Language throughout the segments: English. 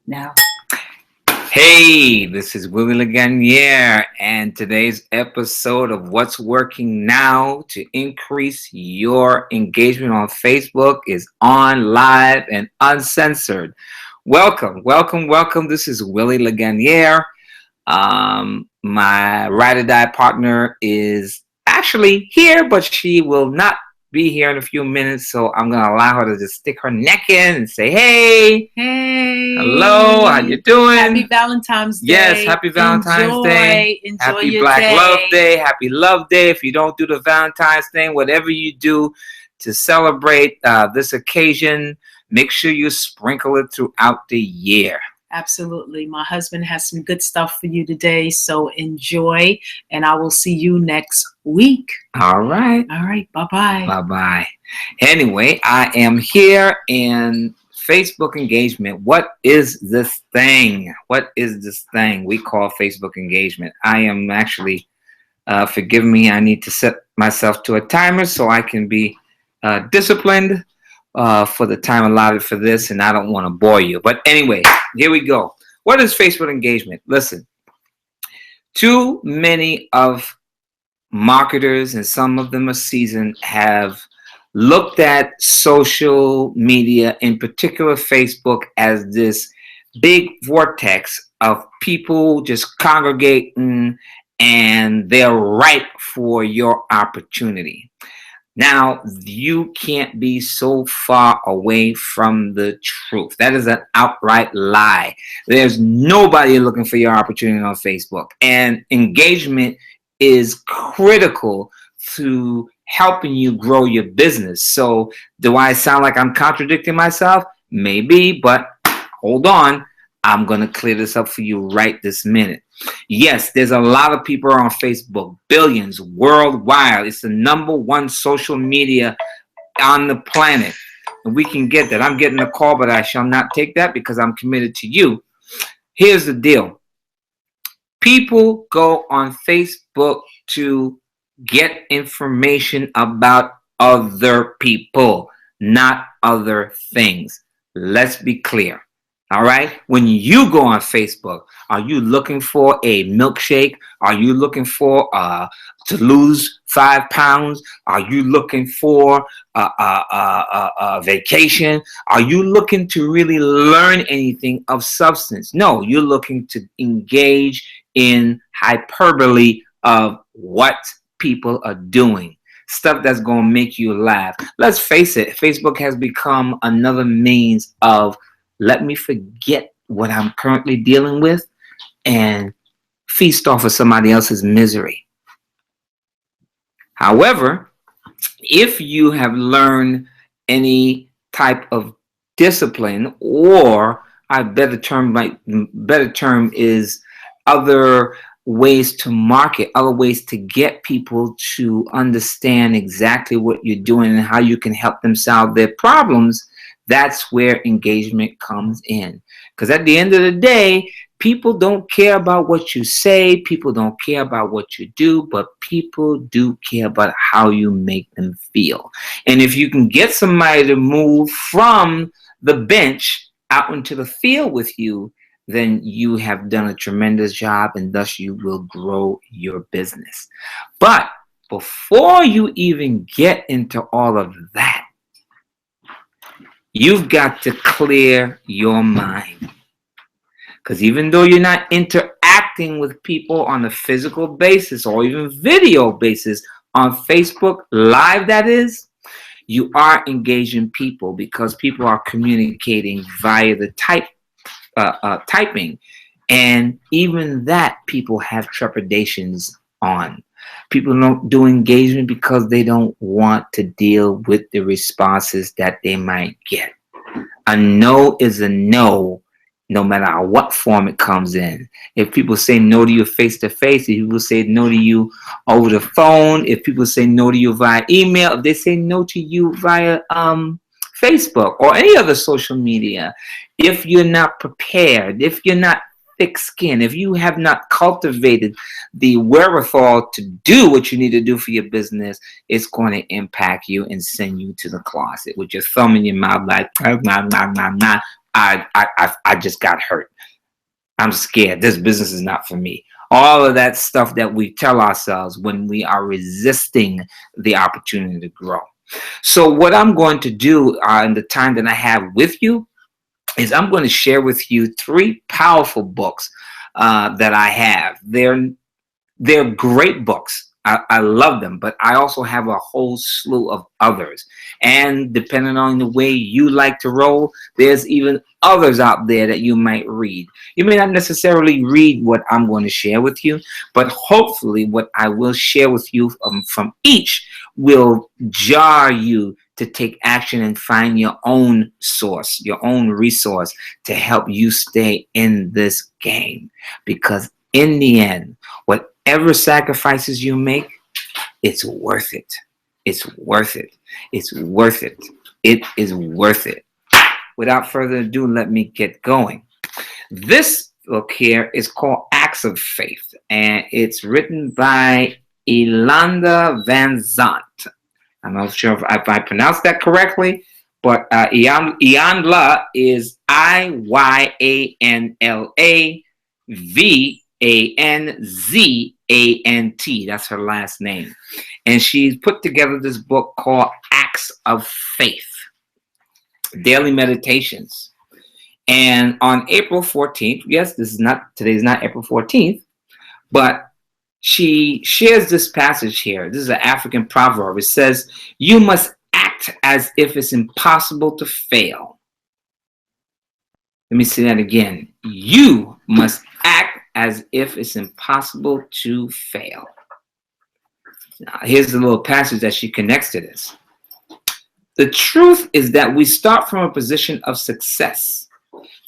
now. Hey, this is Willie Laganiere, and today's episode of What's Working Now to Increase Your Engagement on Facebook is on live and uncensored. Welcome, welcome, welcome. This is Willie Laganiere. My ride or die partner is actually here, but she will not be here in a few minutes, so I'm gonna allow her to just stick her neck in and say, "Hey, hello, how you doing? Happy Valentine's Day. Yes, happy Valentine's Day. Enjoy Happy your Black day. Love Day. Happy Love Day. If you don't do the Valentine's thing, whatever you do to celebrate this occasion, make sure you sprinkle it throughout the year. Absolutely. My husband has some good stuff for you today, so enjoy, and I will see you next week. All right. All right. Bye-bye. Bye-bye. Anyway, I am here in Facebook engagement. What is this thing? What is this thing we call Facebook engagement? I am actually, forgive me, I need to set myself to a timer so I can be disciplined for the time allotted for this, and I don't want to bore you. But anyway, here we go. What is Facebook engagement? Listen, too many of marketers, and some of them are seasoned, have looked at social media, in particular Facebook, as this big vortex of people just congregating, and they're ripe for your opportunity. Now, you can't be so far away from the truth. That is an outright lie. There's nobody looking for your opportunity on Facebook. And engagement is critical to helping you grow your business. So, do I sound like I'm contradicting myself? Maybe, but hold on. I'm going to clear this up for you right this minute. Yes, there's a lot of people on Facebook, billions worldwide. It's the number one social media on the planet. And we can get that. I'm getting a call, but I shall not take that because I'm committed to you. Here's the deal. People go on Facebook to get information about other people, not other things. Let's be clear. All right. When you go on Facebook, are you looking for a milkshake? Are you looking for to lose 5 pounds? Are you looking for a vacation? Are you looking to really learn anything of substance? No, you're looking to engage in hyperbole of what people are doing. Stuff that's going to make you laugh. Let's face it, Facebook has become another means of let me forget what I'm currently dealing with and feast off of somebody else's misery. However, if you have learned any type of discipline, or a better term is other ways to market, other ways to get people to understand exactly what you're doing and how you can help them solve their problems, that's where engagement comes in. Because at the end of the day, people don't care about what you say, people don't care about what you do, but people do care about how you make them feel. And if you can get somebody to move from the bench out into the field with you, then you have done a tremendous job, and thus you will grow your business. But before you even get into all of that, you've got to clear your mind. Because even though you're not interacting with people on a physical basis or even video basis on Facebook Live, that is, you are engaging people because people are communicating via the typing. And even that, people have trepidations on. People don't do engagement because they don't want to deal with the responses that they might get. A no is a no, no matter what form it comes in. If people say no to you face to face, if people say no to you over the phone, if people say no to you via email, if they say no to you via Facebook or any other social media, if you're not prepared, if you're not thick skin, if you have not cultivated the wherewithal to do what you need to do for your business, it's going to impact you and send you to the closet with your thumb in your mouth like, nah, nah, nah, nah, I just got hurt. I'm scared. This business is not for me. All of that stuff that we tell ourselves when we are resisting the opportunity to grow. So what I'm going to do in the time that I have with you is I'm going to share with you three powerful books that I have. They're great books. I love them, but I also have a whole slew of others. And depending on the way you like to roll, there's even others out there that you might read. You may not necessarily read what I'm going to share with you, but hopefully what I will share with you from each will jar you to take action and find your own source, your own resource to help you stay in this game. Because in the end, whatever sacrifices you make, it's worth it. It's worth it. It's worth it. It is worth it. Without further ado, let me get going. This book here is called Acts of Faith, and it's written by Iyanla Vanzant. I'm not sure if I pronounced that correctly, but Iyanla is Iyanla Vanzant. That's her last name. And she's put together this book called Acts of Faith, Daily Meditations. And on April 14th, yes, today's not April 14th, but she shares this passage here. This is an African proverb. It says, "You must act as if it's impossible to fail." Let me say that again. You must act as if it's impossible to fail. Now, here's the little passage that she connects to this. The truth is that we start from a position of success.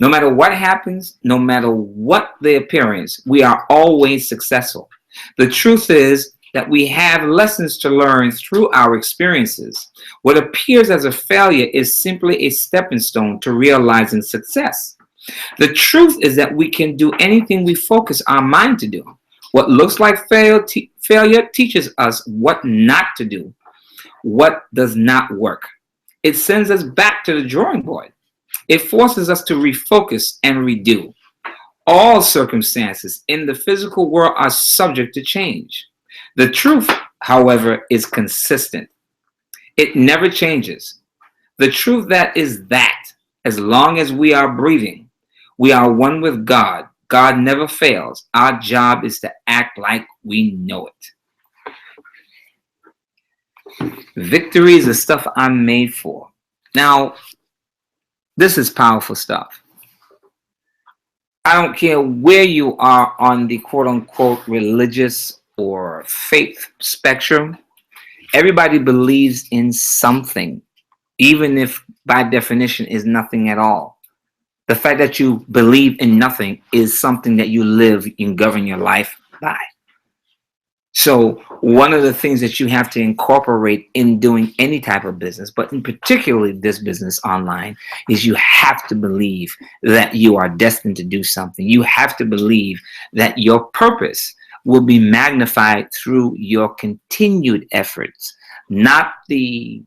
No matter what happens, no matter what the appearance, we are always successful. The truth is that we have lessons to learn through our experiences. What appears as a failure is simply a stepping stone to realizing success. The truth is that we can do anything we focus our mind to do. What looks like failure teaches us what not to do, what does not work. It sends us back to the drawing board. It forces us to refocus and redo. All circumstances in the physical world are subject to change. The truth, however, is consistent. It never changes. The truth that is that, as long as we are breathing, we are one with God. God never fails. Our job is to act like we know it. Victory is the stuff I'm made for. Now, this is powerful stuff. I don't care where you are on the quote-unquote religious or faith spectrum. Everybody believes in something, even if by definition is nothing at all. The fact that you believe in nothing is something that you live and govern your life by. So one of the things that you have to incorporate in doing any type of business, but in particularly this business online, is you have to believe that you are destined to do something. You have to believe that your purpose will be magnified through your continued efforts, not the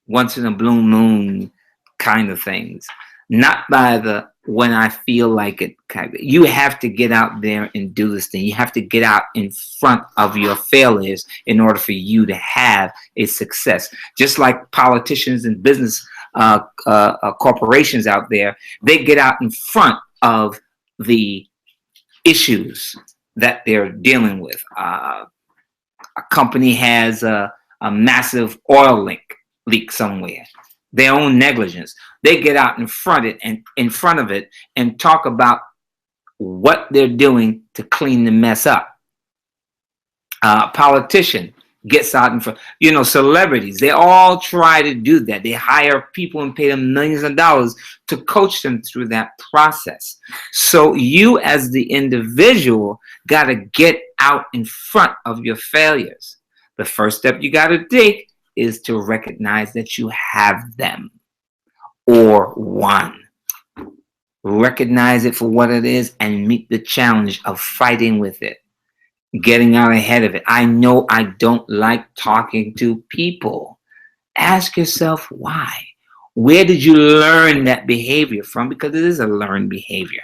once in a blue moon kind of things, not by the when I feel like it. You have to get out there and do this thing. You have to get out in front of your failures in order for you to have a success. Just like politicians and business corporations out there, they get out in front of the issues that they're dealing with. A company has a massive oil leak somewhere. Their own negligence. They get out in front of it and talk about what they're doing to clean the mess up. A politician gets out in front. Celebrities, they all try to do that. They hire people and pay them millions of dollars to coach them through that process. So you as the individual got to get out in front of your failures. The first step you got to take is to recognize that you have them or one. Recognize it for what it is and meet the challenge of fighting with it, getting out ahead of it. I know I don't like talking to people. Ask yourself why. Where did you learn that behavior from? Because it is a learned behavior.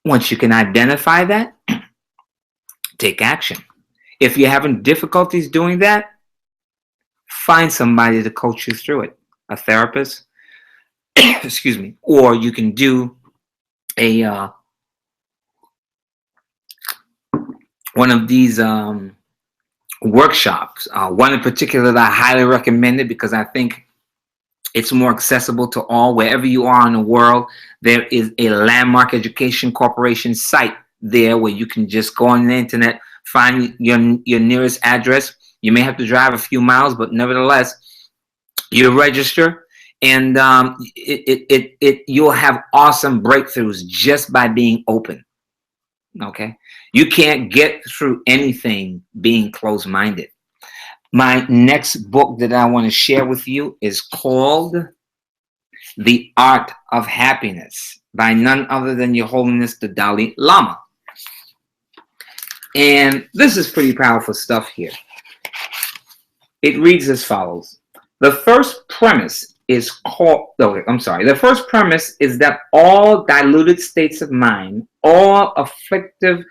Once you can identify that, take action. If you're having difficulties doing that, find somebody to coach you through it. A therapist, excuse me, or you can do a one of these workshops. One in particular that I highly recommend it because I think it's more accessible to all. Wherever you are in the world, there is a Landmark Education Corporation site there where you can just go on the internet, find your nearest address. You may have to drive a few miles, but nevertheless, you register, and you'll have awesome breakthroughs just by being open. Okay, you can't get through anything being closed-minded. My next book that I want to share with you is called The Art of Happiness by none other than Your Holiness the Dalai Lama. And this is pretty powerful stuff here. It reads as follows. The first premise is the first premise is that all diluted states of mind, all afflictive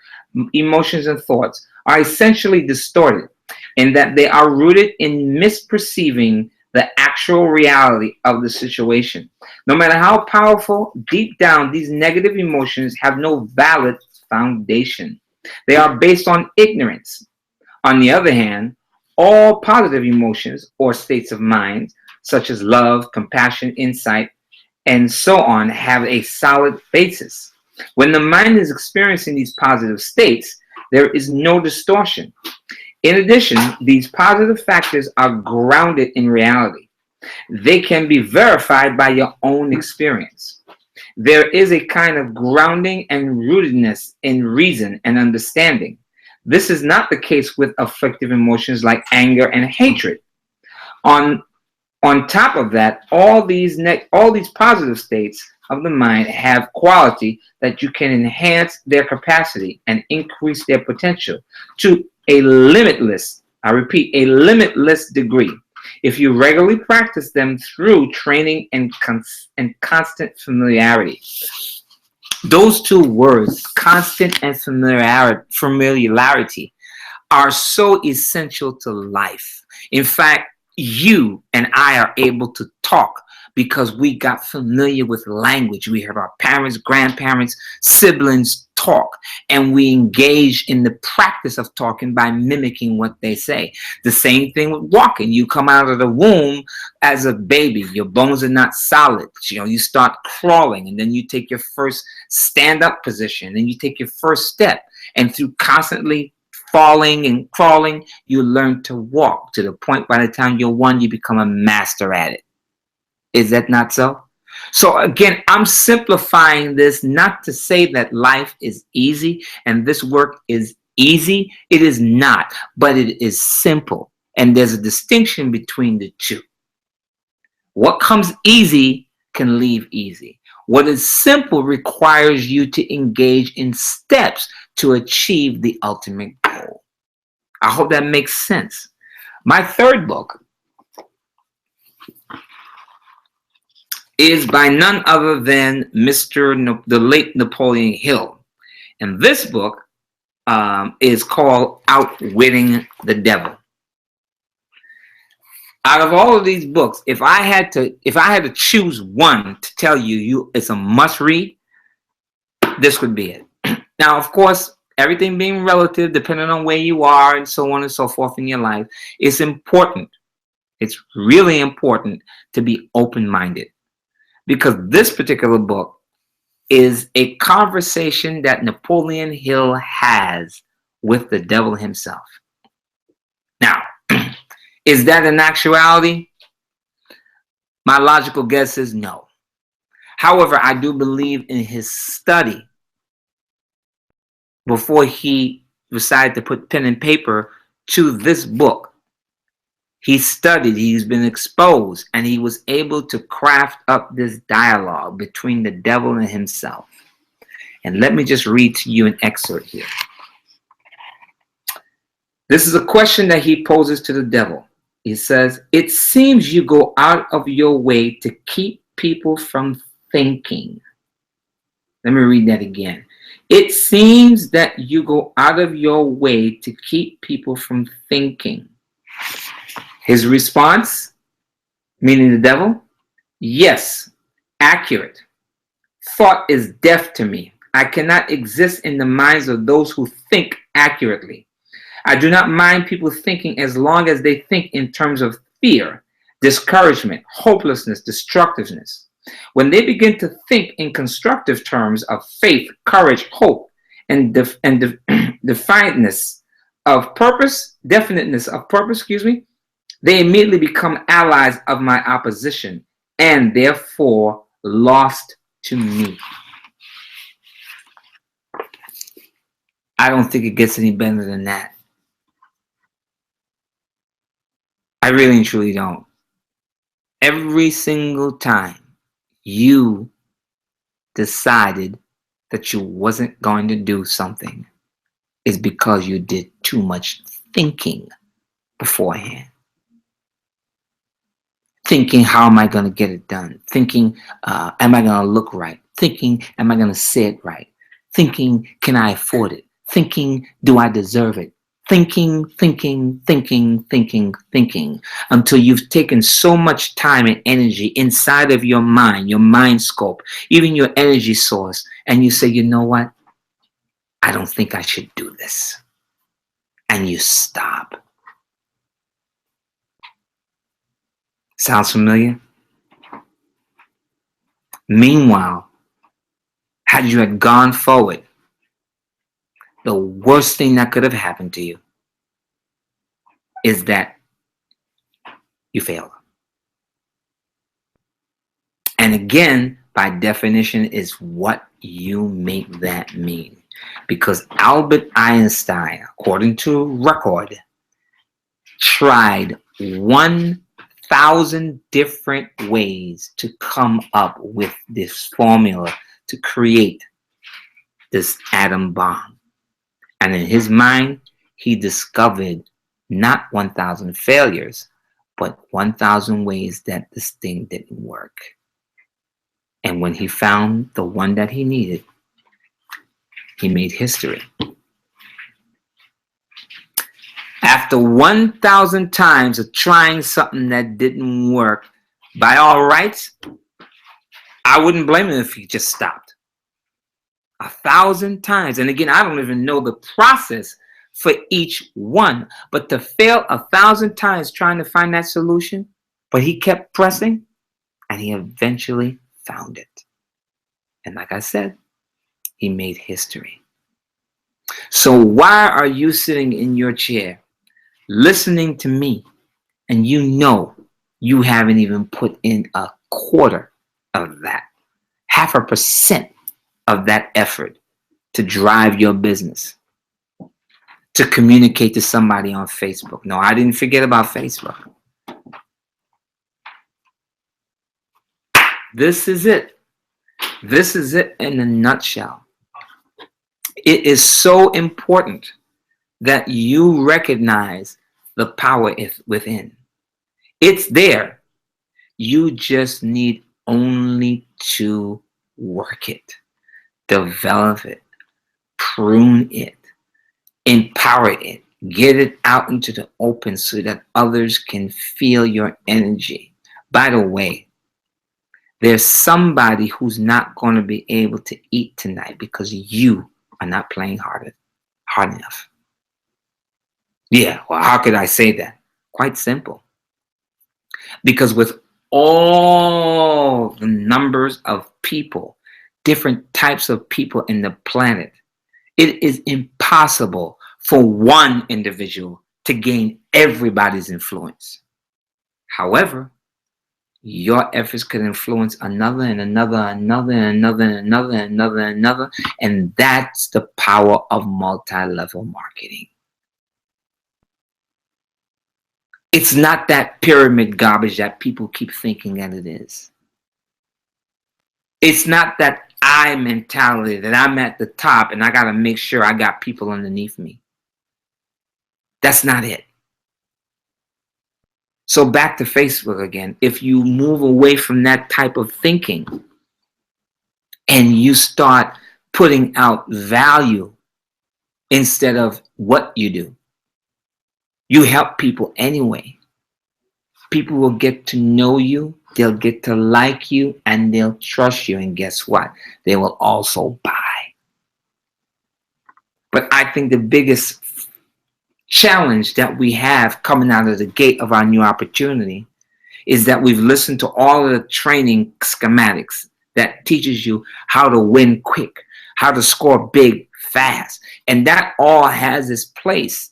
emotions and thoughts are essentially distorted, and that they are rooted in misperceiving the actual reality of the situation. No matter how powerful, deep down, these negative emotions have no valid foundation. They are based on ignorance. On the other hand, all positive emotions or states of mind, such as love, compassion, insight, and so on, have a solid basis. When the mind is experiencing these positive states, there is no distortion. In addition, these positive factors are grounded in reality. They can be verified by your own experience. There is a kind of grounding and rootedness in reason and understanding. This is not the case with afflictive emotions like anger and hatred. On top of that, all these positive states of the mind have quality that you can enhance their capacity and increase their potential to a limitless, I repeat, a limitless degree if you regularly practice them through training and constant familiarity. Those two words, constant and familiarity, are so essential to life. In fact, you and I are able to talk because we got familiar with language. We heard our parents, grandparents, siblings talk, and we engage in the practice of talking by mimicking what they say. The same thing with walking. You come out of the womb as a baby. Your bones are not solid. You start crawling, and then you take your first stand-up position, and you take your first step. And through constantly falling and crawling, you learn to walk to the point by the time you're one, you become a master at it. Is that not so? So again, I'm simplifying this not to say that life is easy and this work is easy. It is not, but it is simple. And there's a distinction between the two. What comes easy can leave easy. What is simple requires you to engage in steps to achieve the ultimate goal. I hope that makes sense. My third book is by none other than the late Napoleon Hill. And this book is called Outwitting the Devil. Out of all of these books, if I had to choose one to tell you it's a must read, this would be it. Now, of course, everything being relative, depending on where you are and so on and so forth in your life, it's important. It's really important to be open-minded. Because this particular book is a conversation that Napoleon Hill has with the devil himself. Now, is that an actuality? My logical guess is no. However, I do believe in his study before he decided to put pen and paper to this book. He studied, he's been exposed, and he was able to craft up this dialogue between the devil and himself. And let me just read to you an excerpt here. This is a question that he poses to the devil. He says, it seems you go out of your way to keep people from thinking. Let me read that again. It seems that you go out of your way to keep people from thinking. His response, meaning the devil, yes, accurate. Thought is deaf to me. I cannot exist in the minds of those who think accurately. I do not mind people thinking as long as they think in terms of fear, discouragement, hopelessness, destructiveness. When they begin to think in constructive terms of faith, courage, hope, and definiteness of purpose, they immediately become allies of my opposition and therefore lost to me. I don't think it gets any better than that. I really and truly don't. Every single time you decided that you wasn't going to do something is because you did too much thinking beforehand. Thinking, how am I going to get it done? Thinking, am I going to look right? Thinking, am I going to say it right? Thinking, can I afford it? Thinking, do I deserve it? Thinking, until you've taken so much time and energy inside of your mind scope, even your energy source, and you say, you know what? I don't think I should do this. And you stop. Sounds familiar? Meanwhile, had you had gone forward, the worst thing that could have happened to you is that you failed. And again, by definition, is what you make that mean. Because Albert Einstein, according to record, tried 1,000 different ways to come up with this formula to create this atom bomb. And in his mind, he discovered not 1,000 failures, but 1,000 ways that this thing didn't work. And when he found the one that he needed, he made history. After 1,000 times of trying something that didn't work, by all rights, I wouldn't blame him if he just stopped. 1,000 times. And again, I don't even know the process for each one, but to fail 1,000 times trying to find that solution, but he kept pressing and he eventually found it. And like I said, he made history. So why are you sitting in your chair listening to me and you know you haven't even put in a quarter of that, 0.5% of that effort to drive your business, to communicate to somebody on Facebook? No, I didn't forget about Facebook. This is it. This is it in a nutshell. It is so important that you recognize the power within. It's there. You just need only to work it, develop it, prune it, empower it, get it out into the open so that others can feel your energy. By the way, there's somebody who's not going to be able to eat tonight because you are not playing hard enough. Yeah, well, how could I say that? Quite simple. Because with all the numbers of people, different types of people in the planet, it is impossible for one individual to gain everybody's influence. However, your efforts could influence another and another, and another. And that's the power of multi-level marketing. It's not that pyramid garbage that people keep thinking that it is. It's not that I mentality that I'm at the top and I got to make sure I got people underneath me. That's not it. So back to Facebook again. If you move away from that type of thinking and you start putting out value instead of what you do, you help people anyway. People will get to know you, they'll get to like you, and they'll trust you. And guess what? They will also buy. But I think the biggest challenge that we have coming out of the gate of our new opportunity is that we've listened to all of the training schematics that teaches you how to win quick, how to score big fast. And that all has its place.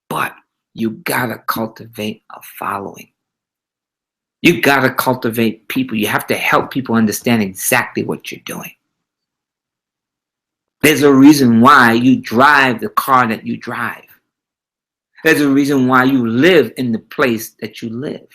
But you gotta cultivate a following. You gotta cultivate people. You have to help people understand exactly what you're doing. There's a reason why you drive the car that you drive. There's a reason why you live in the place that you live.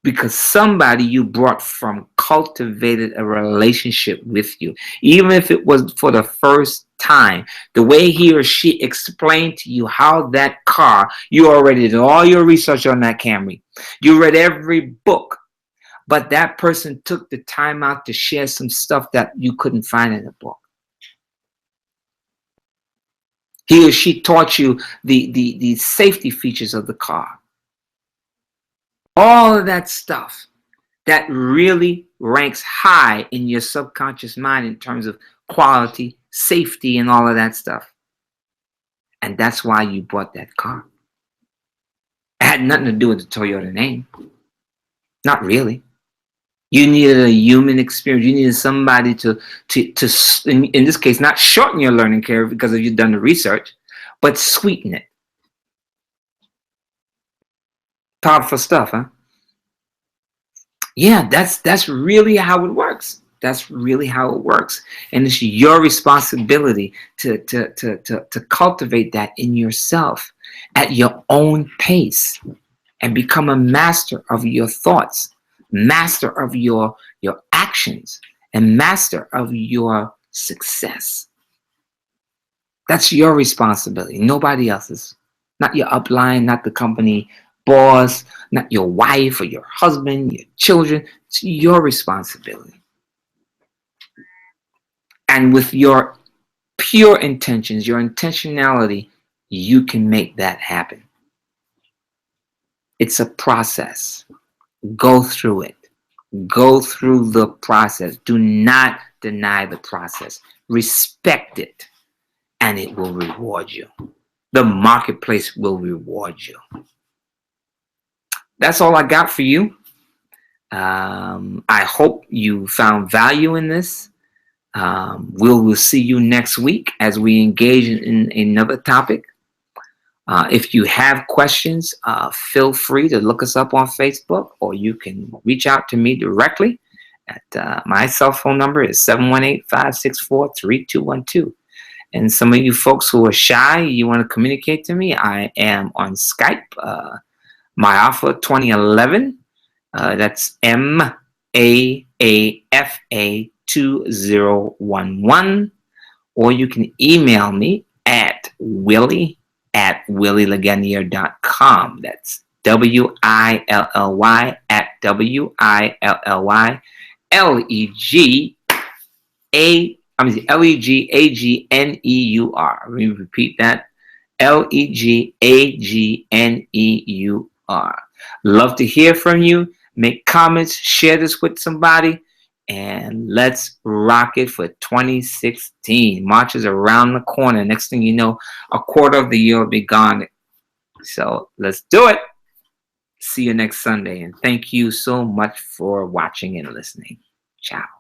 Because somebody you brought from cultivated a relationship with you. Even if it was for the first time, the way he or she explained to you how that car, you already did all your research on that Camry. You read every book, but that person took the time out to share some stuff that you couldn't find in the book. He or she taught you the safety features of the car. All of that stuff that really ranks high in your subconscious mind in terms of quality, safety, and all of that stuff. And that's why you bought that car. It had nothing to do with the Toyota name. Not really. You needed a human experience. You needed somebody to in this case, not shorten your learning curve because you've done the research, but sweeten it. Powerful stuff, huh? Yeah, that's really how it works. That's really how it works. And it's your responsibility to cultivate that in yourself at your own pace and become a master of your thoughts, master of your actions, and master of your success. That's your responsibility, nobody else's. Not your upline, not the company boss, not your wife or your husband, your children. It's your responsibility. And with your pure intentions, your intentionality, you can make that happen. It's a process. Go through it. Go through the process. Do not deny the process. Respect it, and it will reward you. The marketplace will reward you. That's all I got for you. I hope you found value in this. We'll see you next week as we engage in another topic. If you have questions, feel free to look us up on Facebook, or you can reach out to me directly at my cell phone number is 718-564-3212. And some of you folks who are shy, you want to communicate to me, I am on Skype. My offer 2011. That's MAAFA 2011. Or you can email me at willie@willielegenier.com. That's WILLY at WILLYLEGAGNEUR. Let me repeat that. LEGAGNEUR. Love to hear from you. Make comments, share this with somebody, and let's rock it for 2016. March is around the corner. Next thing you know, a quarter of the year will be gone. So let's do it. See you next Sunday. And thank you so much for watching and listening. Ciao.